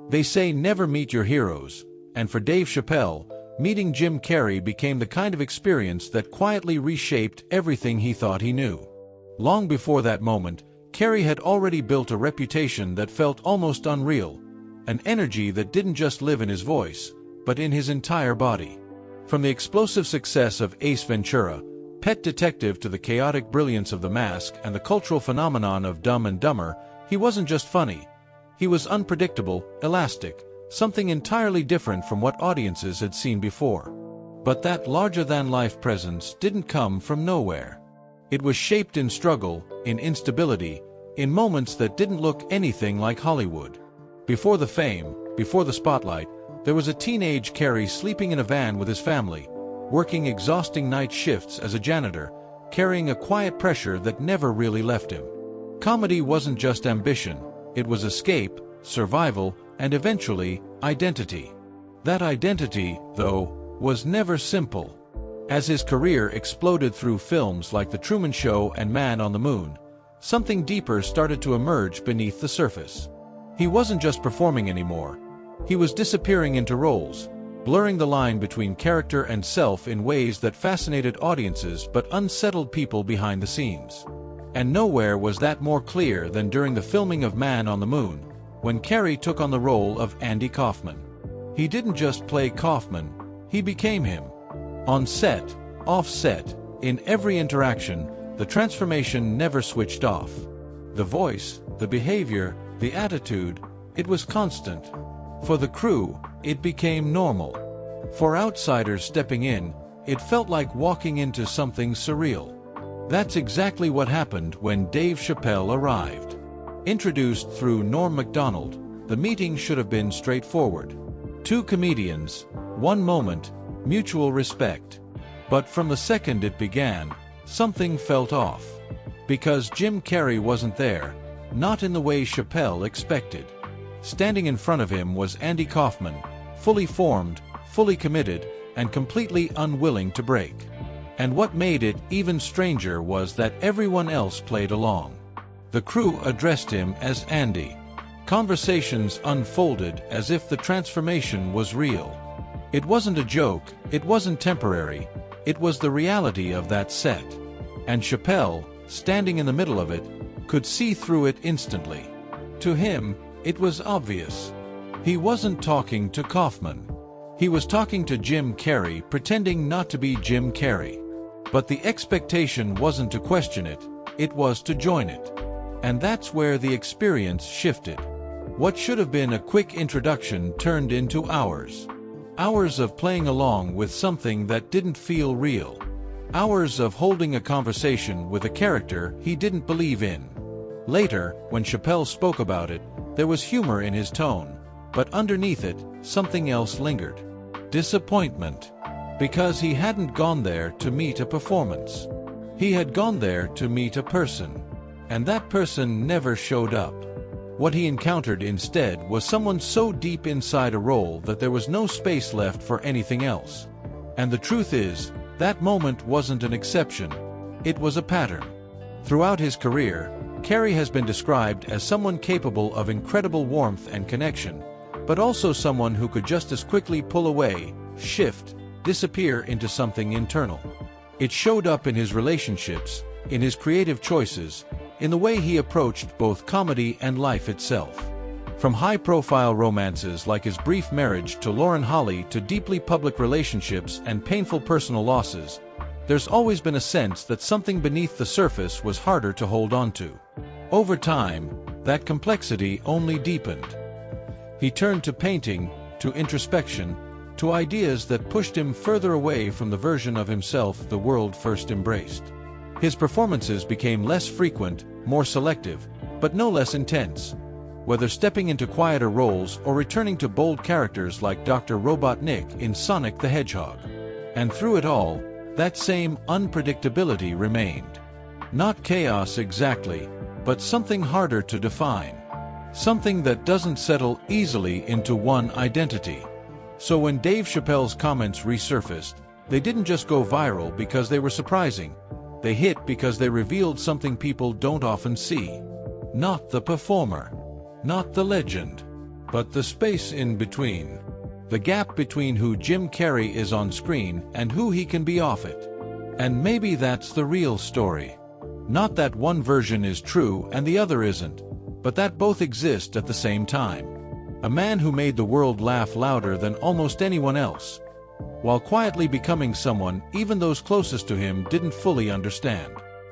They say never meet your heroes, and for Dave Chappelle, meeting Jim Carrey became the kind of experience that quietly reshaped everything he thought he knew. Long before that moment, Carrey had already built a reputation that felt almost unreal, an energy that didn't just live in his voice, but in his entire body. From the explosive success of Ace Ventura, Pet Detective, to the chaotic brilliance of The Mask and the cultural phenomenon of Dumb and Dumber, he wasn't just funny. He was unpredictable, elastic, something entirely different from what audiences had seen before. But that larger-than-life presence didn't come from nowhere. It was shaped in struggle, in instability, in moments that didn't look anything like Hollywood. Before the fame, before the spotlight, there was a teenage Carrey sleeping in a van with his family, working exhausting night shifts as a janitor, carrying a quiet pressure that never really left him. Comedy wasn't just ambition, it was escape, survival, and eventually, identity. That identity, though, was never simple. As his career exploded through films like The Truman Show and Man on the Moon, something deeper started to emerge beneath the surface. He wasn't just performing anymore. He was disappearing into roles, blurring the line between character and self in ways that fascinated audiences but unsettled people behind the scenes. And nowhere was that more clear than during the filming of Man on the Moon, when Carrey took on the role of Andy Kaufman. He didn't just play Kaufman, he became him. On set, off set, in every interaction, the transformation never switched off. The voice, the behavior, the attitude, it was constant. For the crew, it became normal. For outsiders stepping in, it felt like walking into something surreal. That's exactly what happened when Dave Chappelle arrived. Introduced through Norm Macdonald, the meeting should have been straightforward. Two comedians, one moment, mutual respect. But from the second it began, something felt off. Because Jim Carrey wasn't there, not in the way Chappelle expected. Standing in front of him was Andy Kaufman, fully formed, fully committed, and completely unwilling to break. And what made it even stranger was that everyone else played along. The crew addressed him as Andy. Conversations unfolded as if the transformation was real. It wasn't a joke, it wasn't temporary, it was the reality of that set. And Chappelle, standing in the middle of it, could see through it instantly. To him, it was obvious. He wasn't talking to Kaufman. He was talking to Jim Carrey, pretending not to be Jim Carrey. But the expectation wasn't to question it, it was to join it. And that's where the experience shifted. What should have been a quick introduction turned into hours. Hours of playing along with something that didn't feel real. Hours of holding a conversation with a character he didn't believe in. Later, when Chappelle spoke about it, there was humor in his tone, but underneath it, something else lingered. Disappointment. Because he hadn't gone there to meet a performance. He had gone there to meet a person. And that person never showed up. What he encountered instead was someone so deep inside a role that there was no space left for anything else. And the truth is, that moment wasn't an exception. It was a pattern. Throughout his career, Carrey has been described as someone capable of incredible warmth and connection, but also someone who could just as quickly pull away, shift, disappear into something internal. It showed up in his relationships, in his creative choices, in the way he approached both comedy and life itself. From high-profile romances like his brief marriage to Lauren Holly to deeply public relationships and painful personal losses, there's always been a sense that something beneath the surface was harder to hold on to. Over time, that complexity only deepened. He turned to painting, to introspection, to ideas that pushed him further away from the version of himself the world first embraced. His performances became less frequent, more selective, but no less intense. Whether stepping into quieter roles or returning to bold characters like Dr. Robotnik in Sonic the Hedgehog. And through it all, that same unpredictability remained. Not chaos exactly, but something harder to define. Something that doesn't settle easily into one identity. So when Dave Chappelle's comments resurfaced, they didn't just go viral because they were surprising. They hit because they revealed something people don't often see. Not the performer. Not the legend. but the space in between. The gap between who Jim Carrey is on screen and who he can be off it. And maybe that's the real story. Not that one version is true and the other isn't, but that both exist at the same time. A man who made the world laugh louder than almost anyone else, while quietly becoming someone even those closest to him didn't fully understand.